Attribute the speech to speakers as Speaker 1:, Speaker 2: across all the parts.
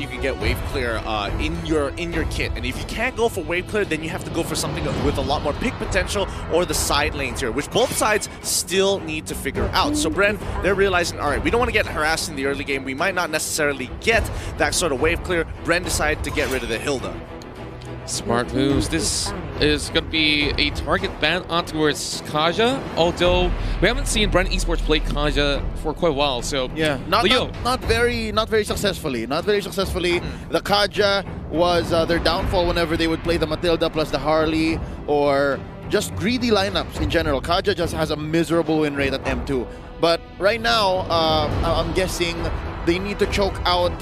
Speaker 1: you can get wave clear in your kit, and if you can't go for wave clear, then you have to go for something with a lot more pick potential or the side lanes here, which both sides still need to figure out. So Bren, they're realizing, all right, we don't want to get harassed in the early game. We might not necessarily get that sort of wave clear. Bren decided to get rid of the Hilda.
Speaker 2: Smart moves. This is going to be a target ban on towards Kaja, although we haven't seen Bren Esports play Kaja for quite a while. So
Speaker 3: yeah, not very successfully. Not very successfully. The Kaja was their downfall whenever they would play the Matilda plus the Harley or just greedy lineups in general. Kaja just has a miserable win rate at M2. But right now, I'm guessing they need to choke out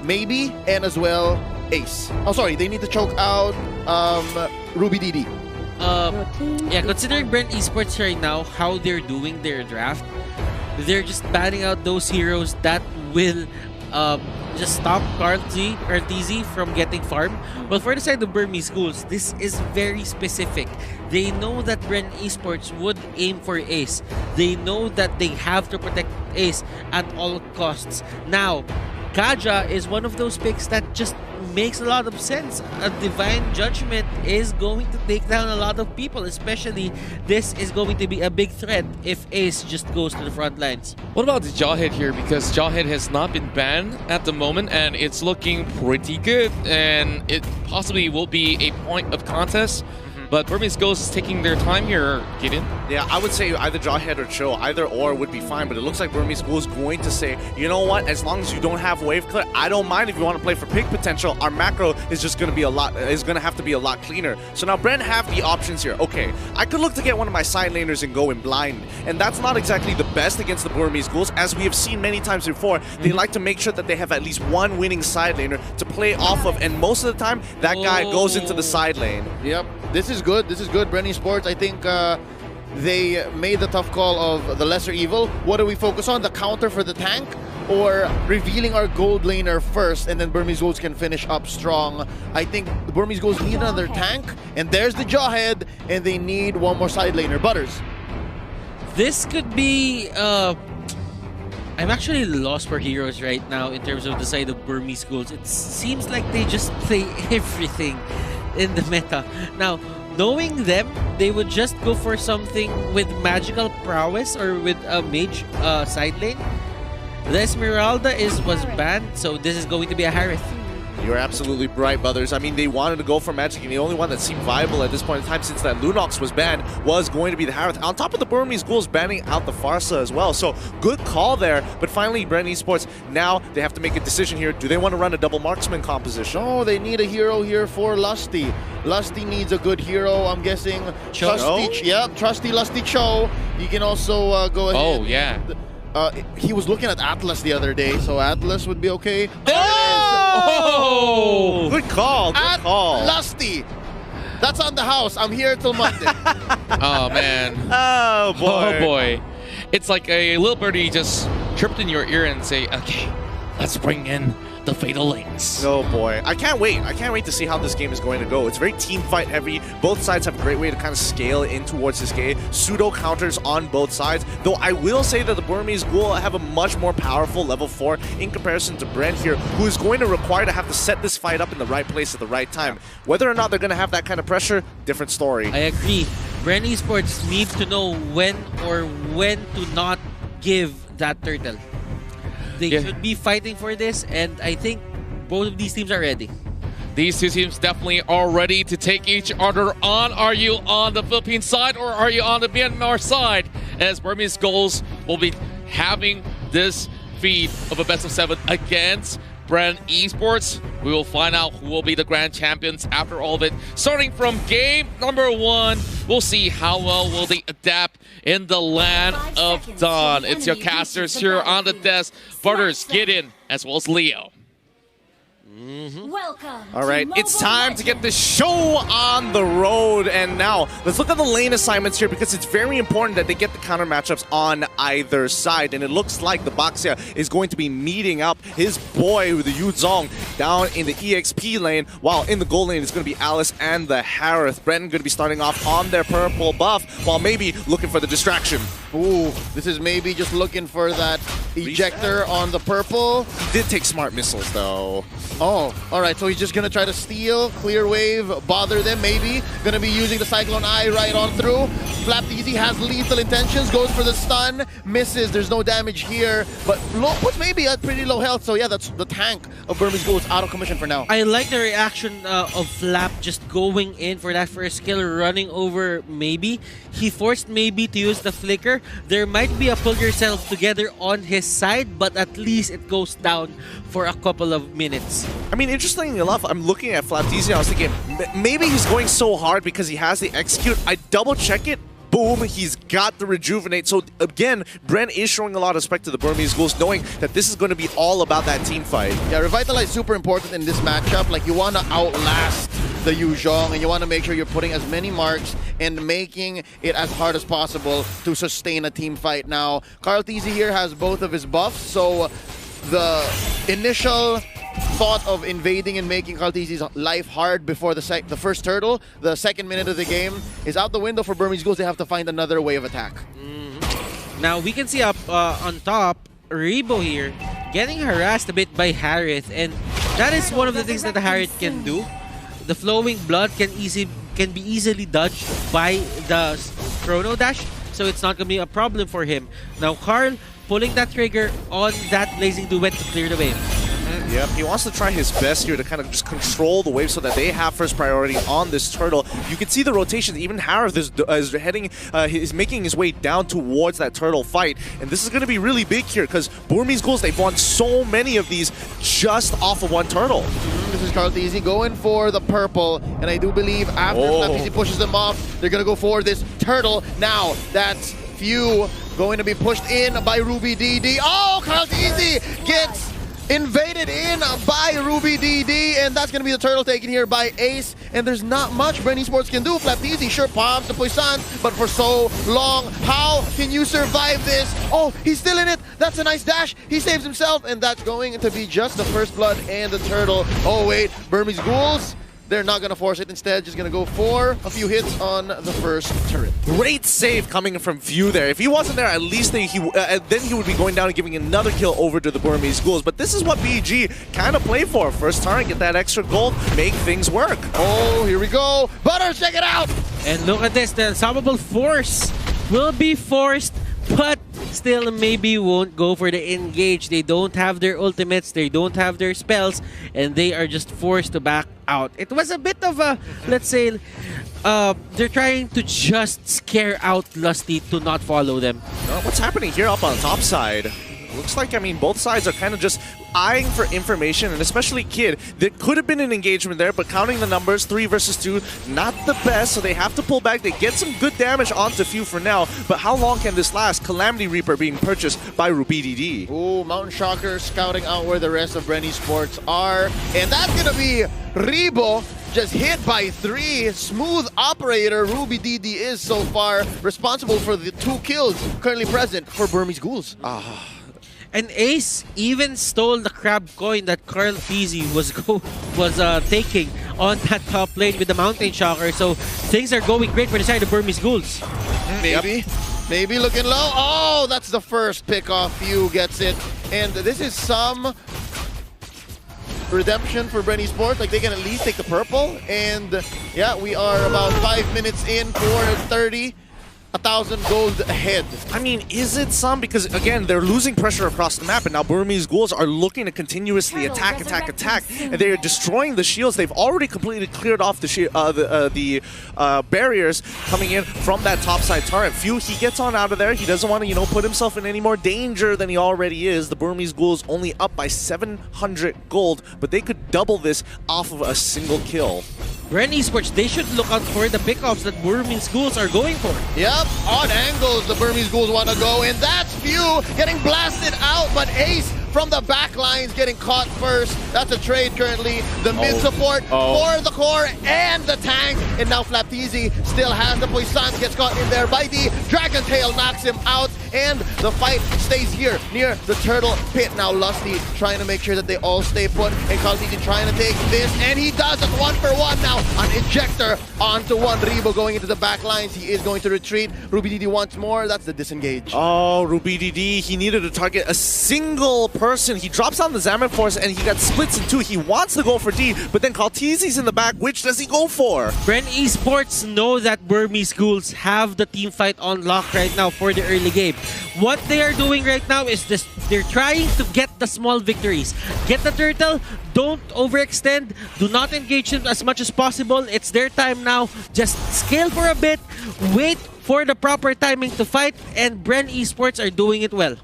Speaker 3: maybe and as well Ace. Oh, sorry, they need to choke out Ruby DD.
Speaker 4: Yeah, considering Bren Esports right now, how they're doing their draft, they're just banning out those heroes that will just stop Kartz from getting farm. But for the side of Burmese Ghouls, this is very specific. They know that Bren Esports would aim for Ace. They know that they have to protect Ace at all costs. Now, Kaja is one of those picks that just makes a lot of sense. A Divine Judgment is going to take down a lot of people, especially this is going to be a big threat if Ace just goes to the front lines.
Speaker 2: What about the Jawhead here? Because Jawhead has not been banned at the moment and it's looking pretty good, and it possibly will be a point of contest. But Burmese Ghouls is taking their time here, Gideon.
Speaker 1: Yeah, I would say either Jawhead or Chill, either or would be fine, but it looks like Burmese Ghouls is going to say, you know what, as long as you don't have wave clear, I don't mind if you want to play for pick potential. Our macro is just going to be have to be a lot cleaner. So now Bren have the options here. Okay, I could look to get one of my side laners and go in blind, and that's not exactly the best against the Burmese Ghouls. As we have seen many times before, they like to make sure that they have at least one winning side laner to play off of, and most of the time, that guy goes into the side lane.
Speaker 3: Yep, this is good. This is good. Bren Esports, I think they made the tough call of the lesser evil. What do we focus on? The counter for the tank, or revealing our gold laner first, and then Burmese Ghouls can finish up strong? I think the Burmese Ghouls need another tank, and there's the Jawhead, and they need one more side laner. Butters.
Speaker 4: This could be... I'm actually lost for heroes right now in terms of the side of Burmese Ghouls. It seems like they just play everything in the meta. Now, knowing them, they would just go for something with magical prowess or with a mage side lane. The Esmeralda was banned, so this is going to be a Harith.
Speaker 1: You're absolutely right, Butters. I mean, they wanted to go for Magic, and the only one that seemed viable at this point in time since that Lunox was banned was going to be the Harith. On top of the Burmese Ghouls banning out the Farsa as well. So, good call there. But finally, Bren Esports, now they have to make a decision here. Do they want to run a double marksman composition?
Speaker 3: No, they need a hero here for Lusty. Lusty needs a good hero, I'm guessing. Trusty Lusty Cho. You can also go ahead.
Speaker 2: Oh, yeah.
Speaker 3: He was looking at Atlas the other day, so Atlas would be okay.
Speaker 2: Oh!
Speaker 1: Good call, good call.
Speaker 3: Lusty! That's on the house. I'm here till Monday.
Speaker 2: Oh, man.
Speaker 1: Oh, boy.
Speaker 2: Oh, boy. It's like a little birdie just tripped in your ear and say, okay, let's bring in the Fatal Links.
Speaker 1: Oh boy, I can't wait. I can't wait to see how this game is going to go. It's very team fight heavy. Both sides have a great way to kind of scale in towards this game. Pseudo counters on both sides. Though I will say that the Burmese Ghoul have a much more powerful level 4 in comparison to Bren here, who is going to require to have to set this fight up in the right place at the right time. Whether or not they're going to have that kind of pressure, different story.
Speaker 4: I agree. Bren Esports needs to know when to not give that turtle. They should be fighting for this, and I think both of these teams are ready.
Speaker 2: These two teams definitely are ready to take each other on. Are you on the Philippine side or are you on the Myanmar side? As Burmese Ghouls will be having this feed of a best of 7 against Bren Esports. We will find out who will be the grand champions after all of it. Starting from game number 1, we'll see how well will they adapt in the land of Dawn. It's your casters here on the desk. Butters, get in, as well as Leo.
Speaker 5: Welcome.
Speaker 1: All right, it's time to get the show on the road. And now, let's look at the lane assignments here, because it's very important that they get the counter matchups on either side. And it looks like the Baxia is going to be meeting up his boy, the Yu Zong, down in the EXP lane, while in the gold lane it's going to be Alice and the Harith. Bren going to be starting off on their purple buff, while maybe looking for the distraction.
Speaker 3: Ooh, this is maybe just looking for that ejector on the purple.
Speaker 1: He did take smart missiles, though.
Speaker 3: Oh, all right, so he's just going to try to steal, clear wave, bother them maybe. Going to be using the Cyclone Eye right on through. Flapteasy has lethal intentions, goes for the stun, misses. There's no damage here, but puts maybe at pretty low health. So yeah, that's the tank of Burmese Ghouls out of commission for now.
Speaker 4: I like the reaction of Flap just going in for that first kill, running over maybe. He forced maybe to use the flicker. There might be a pull yourself together on his side, but at least it goes down for a couple of minutes.
Speaker 1: I mean, interestingly enough, I'm looking at Flapteasy, I was thinking, maybe he's going so hard because he has the execute. I double check it. Boom, he's got the rejuvenate. So again, Bren is showing a lot of respect to the Burmese Ghouls, knowing that this is going to be all about that team fight.
Speaker 3: Yeah, Revitalize super important in this matchup. Like, you want to outlast the Yu Zhong, and you want to make sure you're putting as many marks and making it as hard as possible to sustain a team fight. Now, Karlteasy here has both of his buffs, so the initial thought of invading and making Karlteasy's life hard before the first turtle, the second minute of the game, is out the window for Burmese Ghouls. They have to find another way of attack.
Speaker 4: Now we can see up on top, Rebo here getting harassed a bit by Harith, and that is one of the things that the Harith can do. The flowing blood can be easily dodged by the Chrono Dash, so it's not gonna be a problem for him. Now Karl pulling that trigger on that Blazing Duet to clear the wave.
Speaker 1: Yep, he wants to try his best here to kind of just control the wave so that they have first priority on this turtle. You can see the rotations. Even Harith is heading, is making his way down towards that turtle fight, and this is going to be really big here because Burmese Ghouls, they've won so many of these just off of one turtle.
Speaker 3: This is Karlteasy going for the purple, and I do believe after Karlteasy pushes them off, they're going to go for this turtle. Now, that's Few going to be pushed in by Ruby DD. Oh, Karlteasy gets invaded in by Ruby DD, and that's going to be the turtle taken here by Ace, and there's not much Bren Esports can do. Flapteasy sure palms the Poison, but for so long, how can you survive this? Oh, he's still in it. That's a nice dash. He saves himself, and that's going to be just the first blood and the turtle. Oh wait, Burmese Ghouls, they're not going to force it. Instead, just going to go for a few hits on the first turret.
Speaker 1: Great save coming from View there. If he wasn't there, at least then he would be going down and giving another kill over to the Burmese Ghouls. But this is what BG kind of play for. First turn, get that extra gold, make things work.
Speaker 3: Oh, here we go. Butters, check it out.
Speaker 4: And look at this. The Unstoppable Force will be forced, but still maybe won't go for the engage. They don't have their ultimates, they don't have their spells, and they are just forced to back out. It was a bit of a, let's say, they're trying to just scare out Lusty to not follow them.
Speaker 1: What's happening here up on the top side? Looks like, I mean, both sides are kind of just eyeing for information, and especially Kid. There could have been an engagement there, but counting the numbers, 3 versus 2, not the best, so they have to pull back. They get some good damage onto Few for now, but how long can this last? Calamity Reaper being purchased by Ruby DD.
Speaker 3: Ooh, Mountain Shocker scouting out where the rest of Bren Esports are, and that's going to be Rebo. Just hit by 3. Smooth operator. Ruby DD is so far responsible for the 2 kills currently present for Burmese Ghouls.
Speaker 4: And Ace even stole the crab coin that Karlteasy was taking on that top lane with the Mountain Shocker. So things are going great for the side of Burmese Ghouls.
Speaker 3: Maybe looking low. Oh, that's the first pick off. Few gets it. And this is some redemption for Bren Esports. Like, they can at least take the purple. And yeah, we are about 5 minutes in for 30. 1,000 gold ahead.
Speaker 1: I mean, is it some? Because again, they're losing pressure across the map, and now Burmese Ghouls are looking to continuously attack, and they are destroying the shields. They've already completely cleared off the barriers coming in from that topside turret. Few, he gets on out of there. He doesn't want to, you know, put himself in any more danger than he already is. The Burmese Ghouls only up by 700 gold, but they could double this off of a single kill.
Speaker 4: Bren Esports, they should look out for the pickoffs that Burmese Ghouls are going for.
Speaker 3: Yep, on angles the Burmese Ghouls want to go, and that's Few getting blasted out, but Ace from the back lines, getting caught first. That's a trade currently. The mid support for the core and the tank. And now Flapteezy still has the Poisson, gets caught in there by the Dragon Tail, knocks him out, and the fight stays here near the turtle pit. Now Lusty trying to make sure that they all stay put, and Kaltiti trying to take this, and he does it 1-for-1 now. An ejector onto one. Rebo going into the back lines. He is going to retreat. RubyDD wants more. That's the disengage.
Speaker 1: Oh, RubyDD, he needed to target a single person. He drops down the Zaman Force and he got splits in two. He wants to go for D, but then Kaltizi's in the back. Which does he go for?
Speaker 4: Bren Esports know that Burmese Ghouls have the team fight on lock right now for the early game. What they are doing right now is this: they're trying to get the small victories. Get the turtle, don't overextend, do not engage him as much as possible. It's their time now. Just scale for a bit, wait for the proper timing to fight, and Bren Esports are doing it well.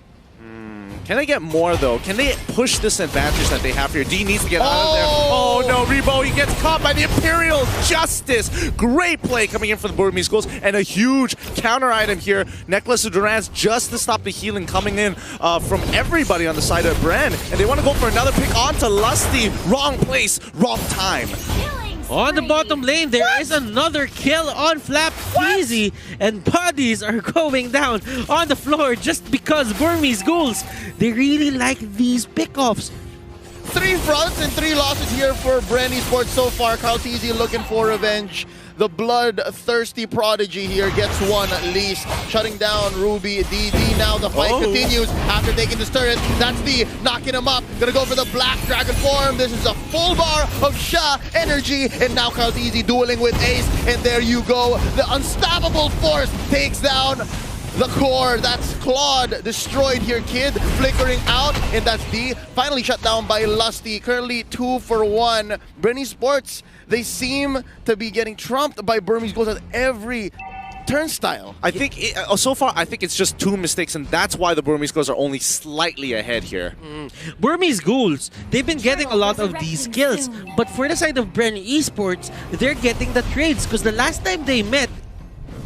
Speaker 1: Can they get more though? Can they push this advantage that they have here? D needs to get out of there. Oh no, Rebo, he gets caught by the Imperial Justice. Great play coming in for the Burmese Ghouls, and a huge counter item here. Necklace of Durans just to stop the healing coming in from everybody on the side of Bren. And they want to go for another pick onto Lusty. Wrong place, wrong time.
Speaker 4: On the bottom lane, there is another kill on Flapteezy, and bodies are going down on the floor just because Burmese Ghouls, they really like these pickoffs.
Speaker 3: 3 fronts and 3 losses here for Bren Esports so far. Kaltiti looking for revenge. The bloodthirsty prodigy here gets one at least, shutting down RubyDD. Now the fight continues after taking this turret. That's D knocking him up. Gonna go for the Black Dragon form. This is a full bar of Sha energy, and now Kaltiti dueling with Ace. And there you go. The unstoppable force takes down the core. That's Claude destroyed here, Kid flickering out, and that's D finally shut down by Lusty. Currently 2-for-1. Bren Esports, they seem to be getting trumped by Burmese Ghouls at every turnstile.
Speaker 1: I think so far, I think it's just 2 mistakes, and that's why the Burmese Ghouls are only slightly ahead here.
Speaker 4: Burmese Ghouls, they've been getting a lot of these kills, but for the side of Bren Esports, they're getting the trades, because the last time they met,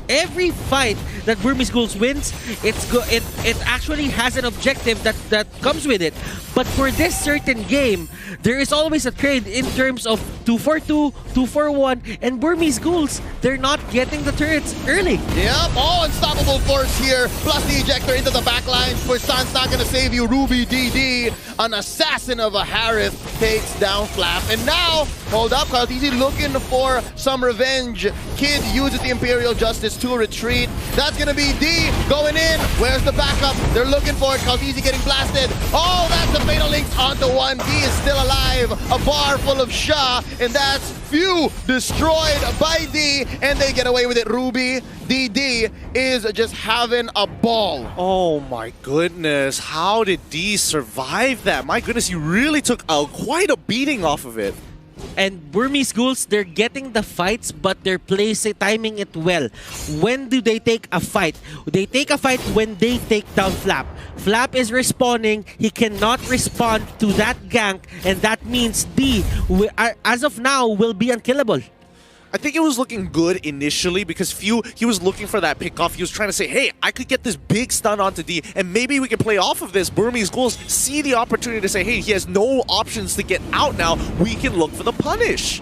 Speaker 4: every fight that Burmese Ghouls wins, it actually has an objective that comes with it. But for this certain game, there is always a trade in terms of 2-for-2, 2-for-1, and Burmese Ghouls, they're not getting the turrets early.
Speaker 3: Yep, unstoppable force here, plus the ejector into the back lines. Poisson's not gonna save you. RubyDD, an assassin of a Harith, takes down Flap. And now, hold up, Kaltiti looking for some revenge. Kid uses the Imperial Justice to retreat. That's gonna be D going in. Where's the backup? They're looking for it. Kaltiti getting blasted. Oh, that's the Fatal Links onto one. D is still alive. A bar full of Sha, and that's few destroyed by D, and they get away with it. RubyDD is just having a ball.
Speaker 1: Oh my goodness, how did D survive that? My goodness, he really took quite a beating off of it.
Speaker 4: And Burmese Ghouls, they're getting the fights, but they're timing it well. When do they take a fight? They take a fight when they take down Flap. Flap is respawning. He cannot respond to that gank, and that means D, as of now, will be unkillable.
Speaker 1: I think it was looking good initially because he was looking for that pick off. He was trying to say, hey, I could get this big stun onto D, and maybe we can play off of this. Burmese Ghouls see the opportunity to say, hey, he has no options to get out now. We can look for the punish.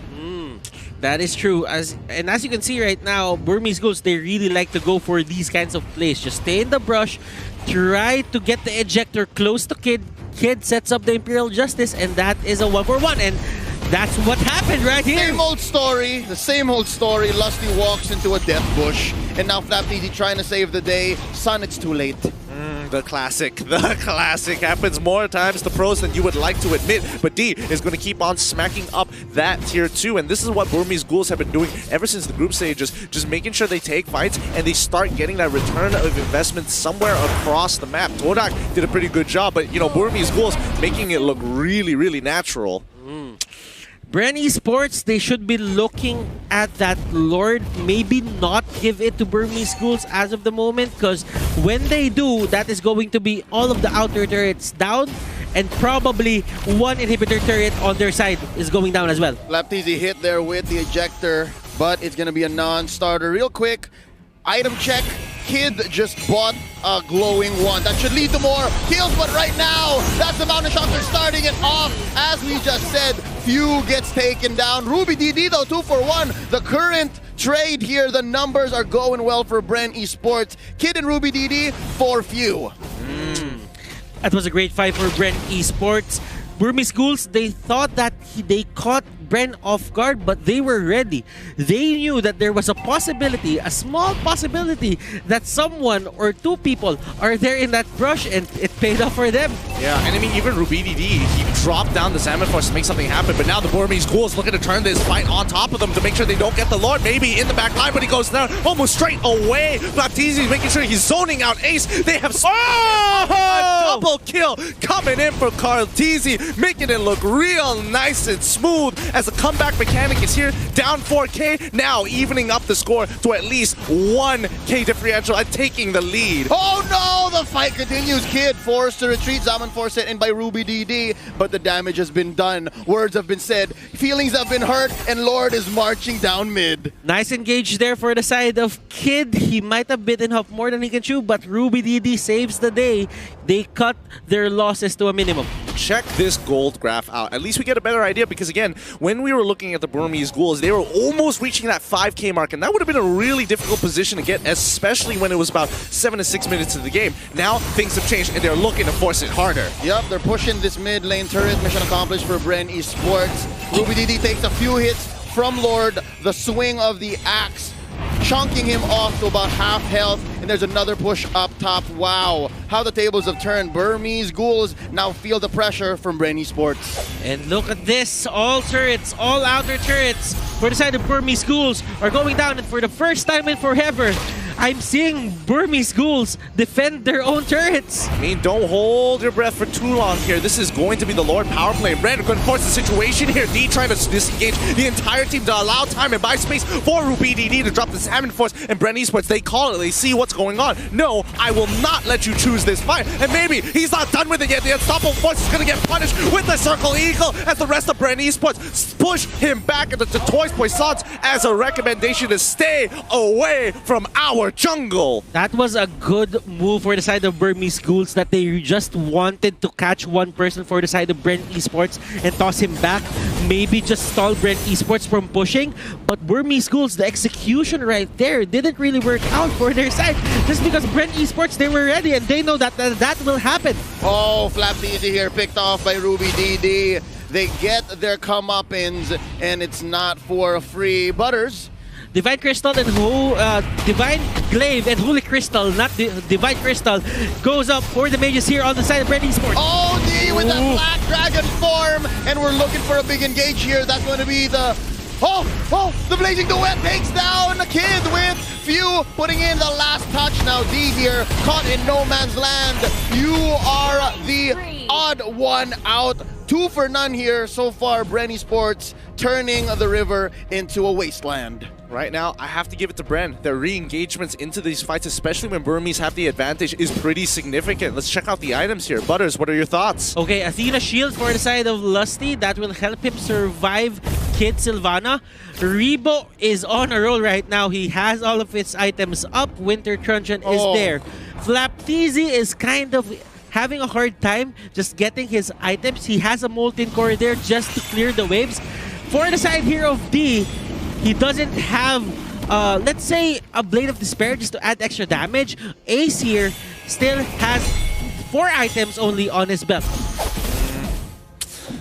Speaker 4: That is true. As you can see right now, Burmese Ghouls, they really like to go for these kinds of plays. Just stay in the brush, try to get the ejector close to Kid. Kid sets up the Imperial Justice, and that is a 1-for-1. And that's what happened right here.
Speaker 3: Same old story. The same old story. Lusty walks into a death bush, and now Flapteezy trying to save the day. Son, it's too late.
Speaker 1: The classic. The classic happens more times to pros than you would like to admit, but D is going to keep on smacking up that tier 2, and this is what Burmese Ghouls have been doing ever since the group stages, just making sure they take fights and they start getting that return of investment somewhere across the map. Todak did a pretty good job, but, you know, Burmese Ghouls making it look really, really natural.
Speaker 4: Bren Esports, they should be looking at that Lord, maybe not give it to Burmese Ghouls as of the moment, because when they do, that is going to be all of the outer turrets down, and probably one inhibitor turret on their side is going down as well.
Speaker 3: Flapteezy hit there with the ejector, but it's going to be a non-starter. Real quick, item check. Kid just bought a glowing one. That should lead to more kills, but right now, that's the Mountain Shots are starting it off. As we just said, Few gets taken down. Ruby DD though, 2 for 1. The current trade here, the numbers are going well for Bren Esports. Kid and Ruby DD for Few.
Speaker 4: That was a great fight for Bren Esports. Burmese Ghouls, they thought that they caught Bren off guard, but they were ready. They knew that there was a possibility, a small possibility, that someone or two people are there in that brush, and it paid off for them.
Speaker 1: Yeah, and I mean, even Rubidi D, he dropped down the Salmon Force to make something happen, but now the Burmese Ghouls looking to turn this fight on top of them to make sure they don't get the Lord, maybe in the back line, but he goes down almost straight away. Baptiste making sure he's zoning out Ace. They have a double kill coming in for Carl Teasy, making it look real nice and smooth as the comeback mechanic is here, down 4K, now evening up the score to at least 1K differential and taking the lead.
Speaker 3: Oh no, the fight continues. Kid forced to retreat. Zaman Force set in by Ruby DD, but the damage has been done. Words have been said, feelings have been hurt, and Lord is marching down mid.
Speaker 4: Nice engage there for the side of Kid. He might have bitten off more than he can chew, but Ruby DD saves the day. They cut their losses to a minimum.
Speaker 1: Check this gold graph out. At least we get a better idea, because again, when we were looking at the Burmese Ghouls, they were almost reaching that 5K mark, and that would have been a really difficult position to get, especially when it was about 7 to 6 minutes of the game. Now things have changed, and they're looking to force it harder.
Speaker 3: Yep, they're pushing this mid lane turret. Mission accomplished for Bren Esports. Ruby DD takes a few hits from Lord. The swing of the axe chunking him off to about half health, and there's another push up top. Wow, how the tables have turned. Burmese Ghouls now feel the pressure from Bren Esports.
Speaker 4: And look at this, all turrets, all outer turrets for the side of Burmese Ghouls are going down, and for the first time in forever, I'm seeing Burmese Ghouls defend their own turrets.
Speaker 1: I mean, don't hold your breath for too long here. This is going to be the Lord power play. Bren going to force the situation here. D trying to disengage the entire team to allow time and buy space for Ruby DD to drop the Salmon Force, and Bren Esports, they call it, they see what's going on. No, I will not let you choose this fight. And maybe he's not done with it yet. The Unstoppable Force is going to get punished with the Circle Eagle as the rest of Bren Esports push him back into the Toys Poissons as a recommendation to stay away from our jungle.
Speaker 4: That was a good move for the side of Burmese Ghouls, that they just wanted to catch one person for the side of Bren Esports and toss him back. Maybe just stall Bren Esports from pushing. But Burmese Ghouls, the execution right there didn't really work out for their side. Just because Bren Esports, they were ready and they know that that will happen.
Speaker 3: Oh, Flap Easy here picked off by Ruby DD. They get their comeuppance, and it's not for free. Butters.
Speaker 4: Divine Crystal and Divine Glaive and Holy Crystal, not Divine Crystal, goes up for the mages here on the side of Bren Esports.
Speaker 3: Oh, D with that Black Dragon form, and we're looking for a big engage here. That's going to be the... the Blazing Duet takes down the Kid with Few putting in the last touch. Now D here, caught in no man's land. You are the odd one out. 2 for none here so far. Bren Esports turning the river into a wasteland.
Speaker 1: Right now, I have to give it to Bren. Their re-engagements into these fights, especially when Burmese have the advantage, is pretty significant. Let's check out the items here. Butters, what are your thoughts?
Speaker 4: Okay, Athena Shield for the side of Lusty. That will help him survive Kid Sylvana. Rebo is on a roll right now. He has all of his items up. Winter Truncheon is there. Flapteezy is kind of having a hard time just getting his items. He has a Molten Core there just to clear the waves. For the side here of D, he doesn't have, let's say, a Blade of Despair just to add extra damage. Ace here still has 4 items only on his belt.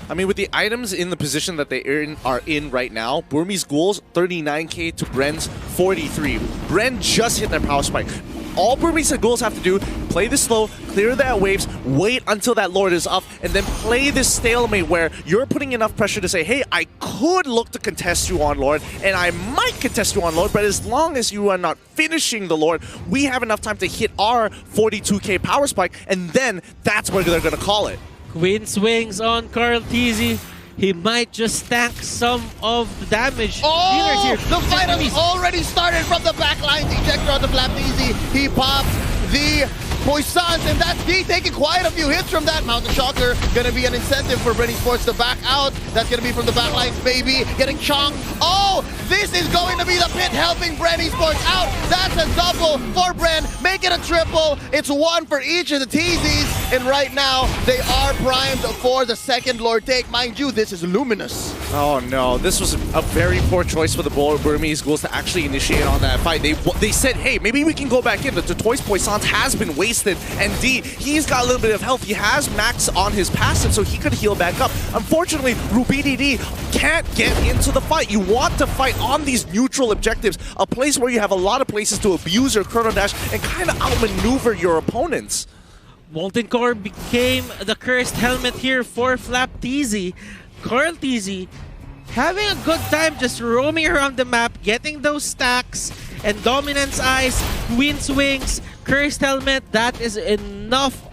Speaker 1: I mean, with the items in the position that they are in right now, Burmese Ghouls, 39k to Bren's 43. Bren just hit their power spike. All Burmese Ghouls have to do, play this slow, clear that waves, wait until that Lord is up, and then play this stalemate where you're putting enough pressure to say, hey, I could look to contest you on Lord, and I might contest you on Lord, but as long as you are not finishing the Lord, we have enough time to hit our 42k power spike, and then that's where they're going to call it.
Speaker 4: Queen swings on Carl Teasy. He might just tank some of the damage.
Speaker 3: Oh,
Speaker 4: here.
Speaker 3: The fight has already started from the back line. Ejector on the Flap Easy. He pops the Poissons, and that's D taking quite a few hits from that. Mountain Shocker gonna be an incentive for Bren Esports to back out. That's gonna be from the backlines, baby. Getting chonked. Oh, this is going to be the pit helping Bren Esports out. That's a double for Bren. Make it a triple. It's one for each of the TZs. And right now, they are primed for the second Lord take. Mind you, this is Luminous.
Speaker 1: Oh no, this was a very poor choice for the Burmese Ghouls to actually initiate on that fight. They said, hey, maybe we can go back in. The Toys Poissons has been wasted, and D, he's got a little bit of health. He has Max on his passive, so he could heal back up. Unfortunately, RubyDD can't get into the fight. You want to fight on these neutral objectives, a place where you have a lot of places to abuse your Chrono Dash and kind of outmaneuver your opponents.
Speaker 4: Molten Core became the cursed helmet here for Flap TZ. Carl TZ having a good time just roaming around the map, getting those stacks, and Dominance Eyes, Wind's Wings, Cursed Helmet. That is enough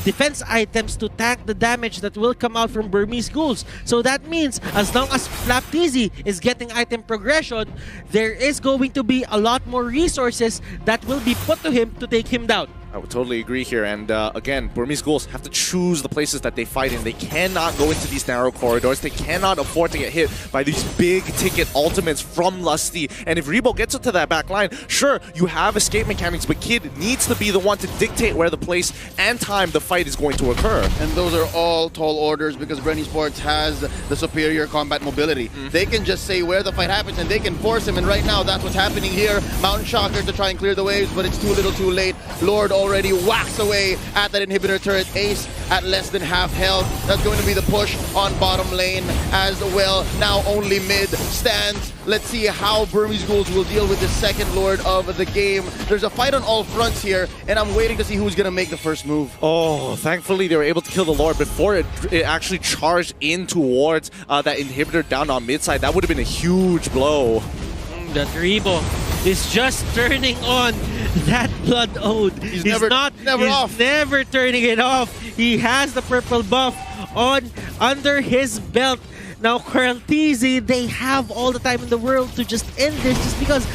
Speaker 4: defense items to tank the damage that will come out from Burmese Ghouls. So that means as long as Flap TZ is getting item progression, there is going to be a lot more resources that will be put to him to take him down.
Speaker 1: I would totally agree here, and again, Burmese Ghouls have to choose the places that they fight in. They cannot go into these narrow corridors. They cannot afford to get hit by these big-ticket ultimates from Lusty. And if Rebo gets into that back line, sure, you have escape mechanics, but Kid needs to be the one to dictate where the place and time the fight is going to occur.
Speaker 3: And those are all tall orders because Bren Esports has the superior combat mobility. They can just say where the fight happens and they can force him, and right now that's what's happening here. Mountain Shocker to try and clear the waves, but it's too little too late. Lord already whacks away at that inhibitor turret. Ace at less than half health. That's going to be the push on bottom lane as well. Now only mid stands. Let's see how Burmese Ghouls will deal with the second Lord of the game. There's a fight on all fronts here, and I'm waiting to see who's going to make the first move.
Speaker 1: Oh, thankfully they were able to kill the Lord before it actually charged in towards that inhibitor down on mid side. That would have been a huge blow.
Speaker 4: That Rebo is just turning on that Blood Ode. He's never turning it off. He has the purple buff on under his belt. Now Carl TZ, they have all the time in the world to just end this just because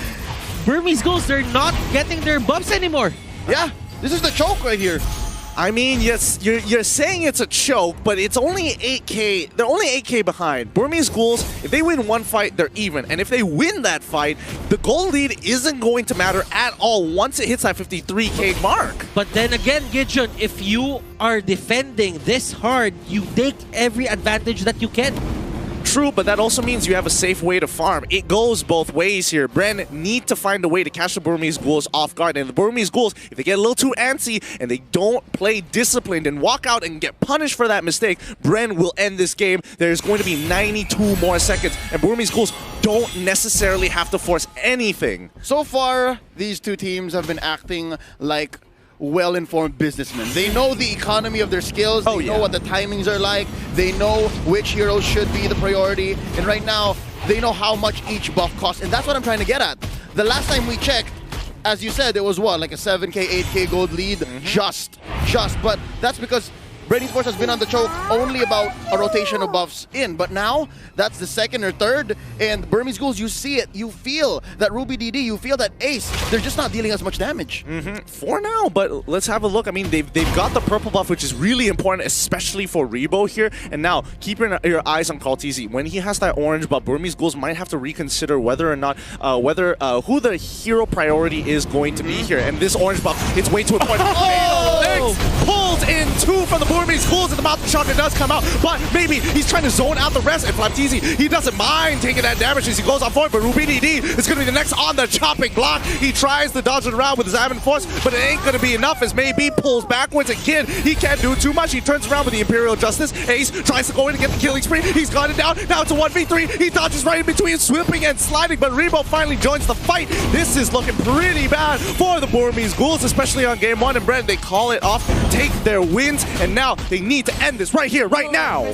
Speaker 4: Burmese Ghouls, they're not getting their buffs anymore.
Speaker 3: Yeah, this is the choke right here.
Speaker 1: I mean, yes, you're saying it's a choke, but it's only 8K. They're only 8K behind. Burmese Ghouls, if they win one fight, they're even. And if they win that fight, the goal lead isn't going to matter at all once it hits that 53K mark.
Speaker 4: But then again, Gidjon, if you are defending this hard, you take every advantage that you can.
Speaker 1: True, but that also means you have a safe way to farm. It goes both ways here. Bren need to find a way to catch the Burmese Ghouls off guard. And the Burmese Ghouls, if they get a little too antsy and they don't play disciplined and walk out and get punished for that mistake, Bren will end this game. There's going to be 92 more seconds, and Burmese Ghouls don't necessarily have to force anything.
Speaker 3: So far, these two teams have been acting like well-informed businessmen. They know the economy of their skills. They know what the timings are like. They know which heroes should be the priority. And right now, they know how much each buff costs. And that's what I'm trying to get at. The last time we checked, as you said, it was what, like a 7K, 8K gold lead? Just. But that's because Bren Esports has been on the choke only about a rotation of buffs in, but now that's the second or third, and Burmese Ghouls, you see it, you feel that RubyDD, you feel that Ace, they're just not dealing as much damage.
Speaker 1: For now, but let's have a look. I mean, they've got the purple buff, which is really important, especially for Rebo here. And now, keep your eyes on Carl TZ. When he has that orange buff, Burmese Ghouls might have to reconsider whether or not, who the hero priority is going to be here. And this orange buff, it's way too important. Pulls in two from the Burmese Ghouls, and the Mountain Shocker does come out, but maybe he's trying to zone out the rest. And Flap TZ, he doesn't mind taking that damage as he goes on forward, but RubyDD is going to be the next on the chopping block. He tries to dodge it around with his Admin Force, but it ain't going to be enough as maybe pulls backwards, and Kid, he can't do too much. He turns around with the Imperial Justice. Ace tries to go in and get the killing spree. He's got it down. Now it's a 1v3. He dodges right in between, sweeping and sliding, but Rebo finally joins the fight. This is looking pretty bad for the Burmese Ghouls, especially on game one, and Bren, they call it off, take their wins, and now they need to end this right here, right now.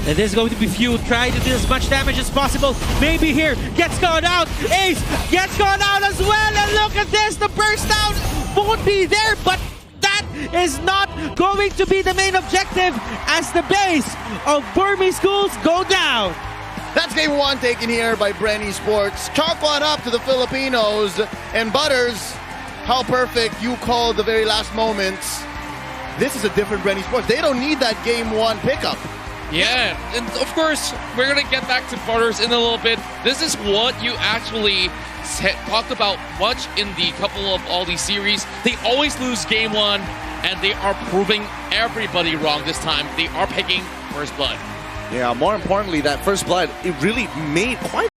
Speaker 4: And this is going to be few. Try to do as much damage as possible. Maybe here gets gone out. Ace gets gone out as well. And look at this. The burst down won't be there, but that is not going to be the main objective as the base of Burmese Ghouls go down.
Speaker 3: That's game one taken here by Bren Esports. Chalk one up to the Filipinos, and Butters, how perfect you called the very last moments. This is a different Bren Esports. They don't need that game 1 pickup.
Speaker 2: Yeah, and of course, we're going to get back to quarters in a little bit. This is what you actually talked about much in the couple of all these series. They always lose game 1, and they are proving everybody wrong this time. They are picking First Blood.
Speaker 1: Yeah, more importantly, that First Blood, it really made quite